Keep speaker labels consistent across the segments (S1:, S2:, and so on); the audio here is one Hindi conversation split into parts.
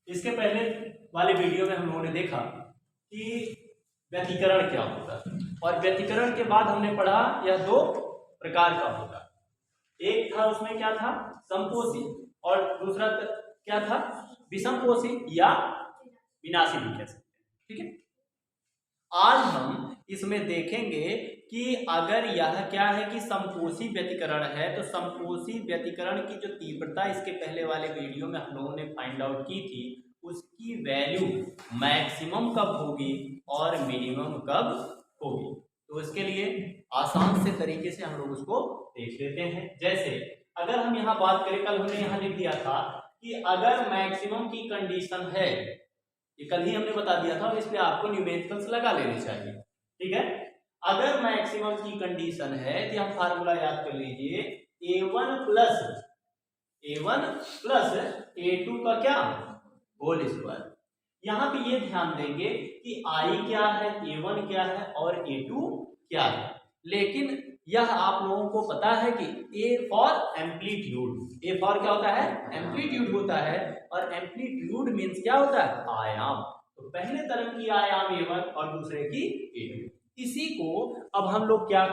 S1: इसके पहले वाले वीडियो में हम लोगों ने देखा कि व्यतिकरण क्या होता है, और व्यतिकरण के बाद हमने पढ़ा यह दो प्रकार का होता है। एक था उसमें क्या था, समपोषी, और दूसरा क्या था, विषमपोषी या विनाशी भी कह सकते हैं। ठीक है, आज हम इसमें देखेंगे कि अगर यह क्या है कि समपोषी व्यतिकरण है तो समपोषी व्यतिकरण की जो तीव्रता इसके पहले वाले वीडियो में हम लोगों ने फाइंड आउट की थी, उसकी वैल्यू मैक्सिमम कब होगी और मिनिमम कब होगी। तो इसके लिए आसान से तरीके से हम लोग उसको देख लेते हैं। जैसे अगर हम यहाँ बात करें, कल हमने यहाँ लिख दिया था कि अगर मैक्सिमम की कंडीशन है, ये कल ही हमने बता दिया था, और इस पे आपको न्यूमेरिकल्स लगा लेने चाहिए। ठीक है, अगर मैक्सिमम की कंडीशन है तो हम फार्मूला याद कर लीजिए, a1 प्लस a2 का क्या होल स्क्वायर। यहाँ पे ये ध्यान देंगे कि i क्या है, a1 क्या है और a2 क्या है, लेकिन यह आप लोगों को पता है कि a for amplitude, a for क्या होता है, एम्पलीट्यूड होता है, और एम्पलीट्यूड मीन्स क्या होता है, आयाम। तो पहले तरंग की आयाम a1 और दूसरे की a2। इसी को अब हम लोग क्या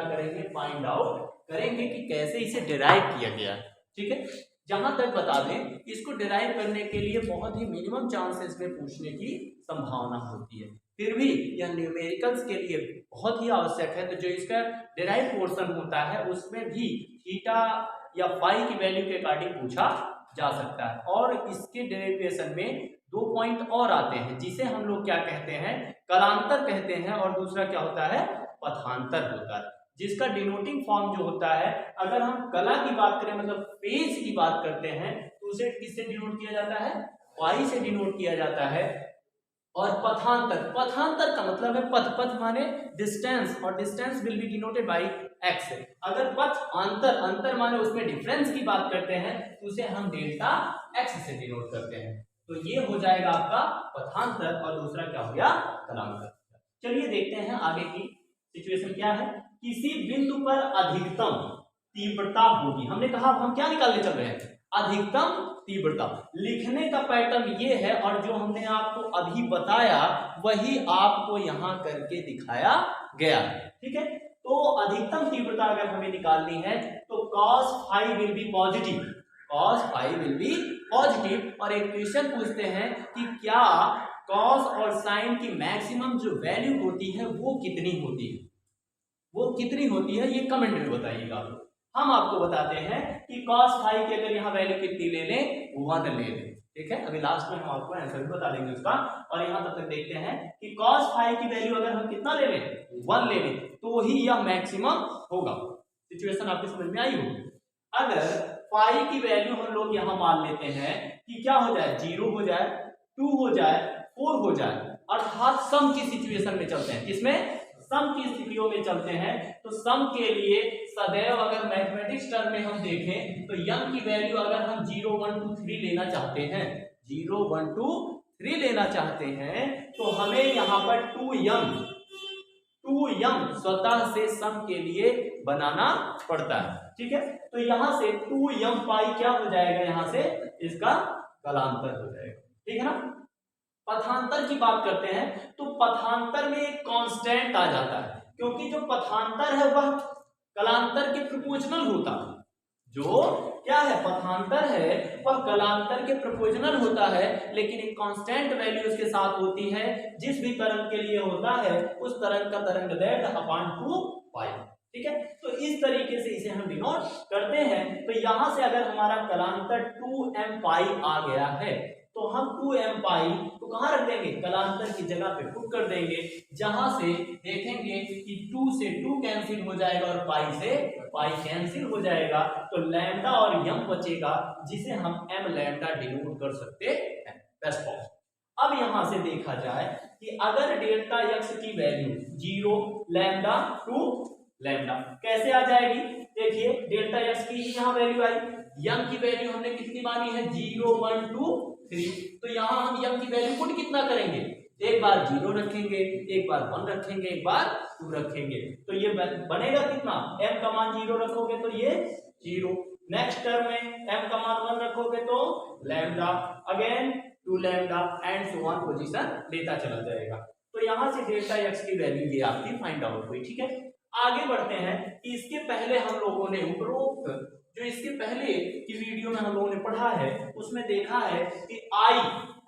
S1: करेंगे, फाइंड आउट करेंगे कि कैसे इसे डिराइव किया गया है। ठीक है, जहां तक बता दें, इसको डिराइव करने के लिए बहुत ही मिनिमम चांसेस में पूछने की संभावना होती है, फिर भी यह न्यूमेरिकल्स के लिए बहुत ही आवश्यक है। तो जो इसका डिराइव पोर्शन होता है उसमें भी थीटा या फाई की वैल्यू के अकॉर्डिंग पूछा जा सकता है, और इसके डेरिवेशन में 2 पॉइंट और आते हैं, जिसे हम लोग क्या कहते हैं, कलांतर कहते हैं, और दूसरा क्या होता है, पथांतर होता है, जिसका डिनोटिंग फॉर्म जो होता है, अगर हम कला की बात करें, मतलब पेज की बात करते हैं, तो उसे किससे डिनोट किया जाता है, पाई से डिनोट किया जाता है। और पथांतर का मतलब है पथ, पथ माने डिस्टेंस, और distance will be denoted by x. अगर पथ अंतर माने उसमें डिफरेंस की बात करते हैं तो उसे हम डेल्टा एक्स से डिनोट करते हैं। तो ये हो जाएगा आपका पथांतर, और दूसरा क्या हो गया, कलांतर। चलिए देखते हैं आगे की सिचुएशन क्या है। किसी बिंदु पर अधिकतम तीव्रता होगी, हमने कहा हम क्या निकालने चल रहे हैं, अधिकतम तीव्रता। लिखने का पैटर्न ये है, और जो हमने आपको अभी बताया वही आपको यहां करके दिखाया गया। ठीक है, तो अधिकतम तीव्रता अगर हमें निकालनी है तो cos phi will be positive, और एक क्वेश्चन पूछते हैं कि क्या cos और sin की मैक्सिमम जो वैल्यू होती है वो कितनी होती है, ये कमेंट में बताइएगा। हम आपको बताते हैं कि cos फाई की अगर यहाँ वैल्यू कितनी ले लें, 1 ले लें। ठीक है, अभी लास्ट में हम आपको आंसर भी बता देंगे उसका, और यहाँ तब तक देखते हैं कि cos फाई की वैल्यू अगर हम कितना ले लें, 1 ले लें, तो ही यह मैक्सिमम होगा। सिचुएशन आपकी समझ में आई होगी। अगर फाई की वैल्यू हम लोग यहाँ मान लेते हैं कि क्या हो जाए, 0 हो जाए, 2 हो जाए, 4 हो जाए, अर्थात सम की सिचुएशन में चलते हैं, किसमें, सम की स्थितियों में चलते हैं। तो सम के लिए सदैव अगर मैथमेटिक्स टर्म में हम देखें तो यम की वैल्यू अगर हम 0 1 2 3 लेना चाहते हैं, 0 1 2 3 लेना चाहते हैं, तो हमें यहाँ पर 2m स्वतः से सम के लिए बनाना पड़ता है। ठीक है, तो यहां से 2m पाई क्या हो जाएगा, यहां से इसका कलांतर हो जाएगा। ठीक है ना। पथांतर की बात करते हैं तो पथांतर में एक कांस्टेंट आ जाता है, क्योंकि जो पथांतर है वह कलांतर के प्रोपोर्शनल होता है। जो क्या है, पथांतर है वह कलांतर के प्रोपोर्शनल होता है, लेकिन एक कांस्टेंट वैल्यू उसके साथ होती है, जिस भी तरंग के लिए होता है उस तरंग का तरंग दैर्ध्य अपॉन 2 पाई। ठीक है, तो इस तरीके से इसे हम डिनोट करते हैं। तो यहां से अगर हमारा कलांतर 2m पाई आ गया है तो हम 2m पाई को कहां रख देंगे, कलांतर की जगह पे पुट कर देंगे, जहां से देखेंगे कि 2 से 2 कैंसिल हो जाएगा और पाई से पाई कैंसिल हो जाएगा, तो लैम्डा और यम बचेगा, जिसे हम m लैम्डा डिनोट कर सकते हैं। रेस्पॉन्स। अब यहां से देखा जाए कि अगर डेल्टा x की वैल्यू 0 लैम्डा 2 लैम्डा कैसे आ जाएगी, देखिए डेल्टा x की यहां वैल्यू आई, यम की वैल्यू हमने कितनी मानी है, 0 1 2 3, तो यहां हम यम की वैल्यू पुट कितना करेंगे, एक बार 0 रखेंगे, एक बार 1 रखेंगे, एक बार 2 रखेंगे, तो ये बनेगा कितना, m का मान 0 रखोगे तो ये 0, नेक्स्ट टर्म में m का मान 1 रखोगे रखोगे तो lambda, again 2 lambda and so on position लेता चला जाएगा। तो यहाँ से डेल्टा एक्स की वैल्यू ये आपकी फाइंड आउट हुई। ठीक है, आगे बढ़ते हैं कि इसके पहले हम लोगों ने उपरोक्त जो इसके पहले की वीडियो में हम लोगों ने पढ़ा है उसमें देखा है कि आई,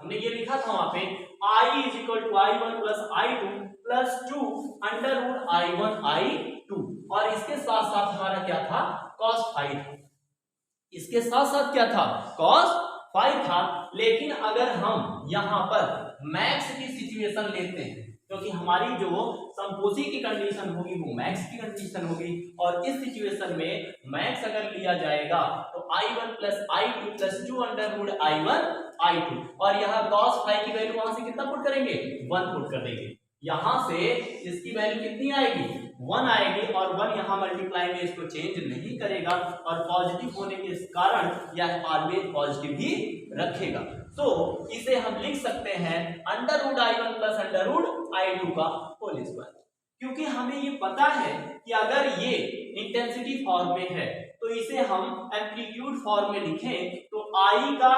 S1: हमने ये लिखा था वहां पे I is equal to i1 plus i2 plus 2 under root i1 i2, और इसके साथ साथ हमारा क्या था, cos फाई था। इसके साथ साथ क्या था, cos फाई था। लेकिन अगर हम यहाँ पर मैक्स की सिचुएशन लेते हैं, क्योंकि हमारी जो संपोषी की कंडीशन होगी वो मैक्स की कंडीशन होगी, और इस सिचुएशन में मैक्स अगर लिया जाएगा तो i1 plus i2 plus 2 under root i1 i2, और यहाँ cos फाई की वैल्यू वहां से कितना पुट करेंगे, 1 पुट कर देंगे। यहां से इसकी वैल्यू कितनी आएगी, 1 आएगी, और 1 यहाँ मल्टीप्लाई में इसको चेंज नहीं करेगा, और पॉजिटिव होने के कारण यह ऑलवेज पॉजिटिव ही रखेगा। तो इसे हम लिख सकते हैं under root i1 plus under root i2 का होल स्क्वायर, क्योंकि हमें ये पता है कि अगर ये इंटेंसिटी फॉर्म में है तो इसे हम एम्पलीट्यूड फॉर्म में लिखें तो i का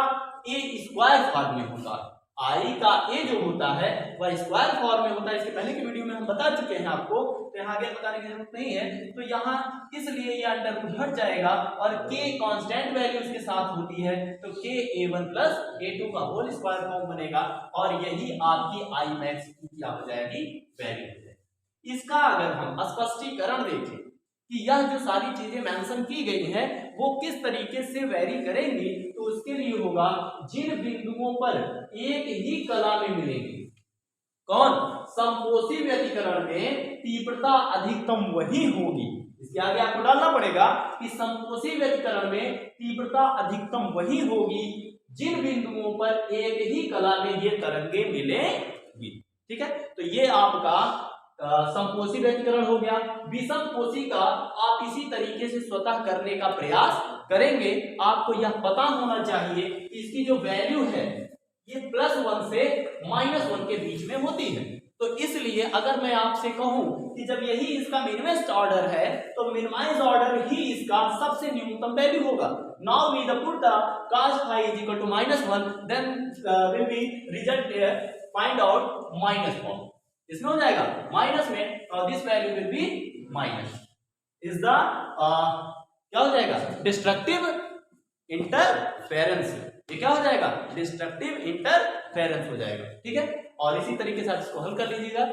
S1: a स्क्वायर फॉर्म में होता है। i का a जो होता है वह स्क्वायर फॉर्म में होता है। इसके पहले की वीडियो में हम बता चुके हैं आपको, तो यहाँ आगे बताने की जरूरत नहीं है। तो यहाँ इसलिए ये अंडर रूट हट जाएगा और k कांस्टेंट वैल्यू इसके साथ होती है, तो k a1 प्लस a2 का होल स्क्वायर फॉर्म बनेगा, और यही आपकी i मैक्स की क्या हो जाएगी, वैल्यू। इसका अगर हम स्पष्टीकरण देखें कि यह जो सारी चीजें मेंशन की गई हैं वो किस तरीके से वैरी करेंगी, तो उसके लिए होगा जिन बिंदुओं पर एक ही कला में मिलेंगे, कौन, संपोषी व्यतिकरण में तीव्रता अधिकतम वही होगी। इसके आगे आपको डालना पड़ेगा कि संपोषी व्यतिकरण में तीव्रता अधिकतम वही होगी जिन बिंदुओं पर एक ही कला में ये तरंगे मिलेंगी। ठीक है, तो ये आपका संपोषी व्यतिकरण हो गया। विषमपोषी का आप इसी तरीके से स्वतः करने का प्रयास करेंगे। आपको यह पता होना चाहिए कि इसकी जो वैल्यू है ये +1 से -1 के बीच में होती है। तो इसलिए अगर मैं आपसे कहूं कि जब यही इसका मिनिमाइज्ड ऑर्डर है तो मिनिमाइज्ड ऑर्डर ही इसका सबसे न्यूनतम वैल्यू होगा। Now we put the cos phi is equal to -1, then will be result find out -1। इसमें हो जाएगा माइनस में, और this value will be minus is the क्या हो जाएगा, डिस्ट्रक्टिव इंटरफेरेंस। ये क्या हो जाएगा, डिस्ट्रक्टिव इंटरफेरेंस हो जाएगा। ठीक है, और इसी तरीके से आप इसको हल कर लीजिएगा।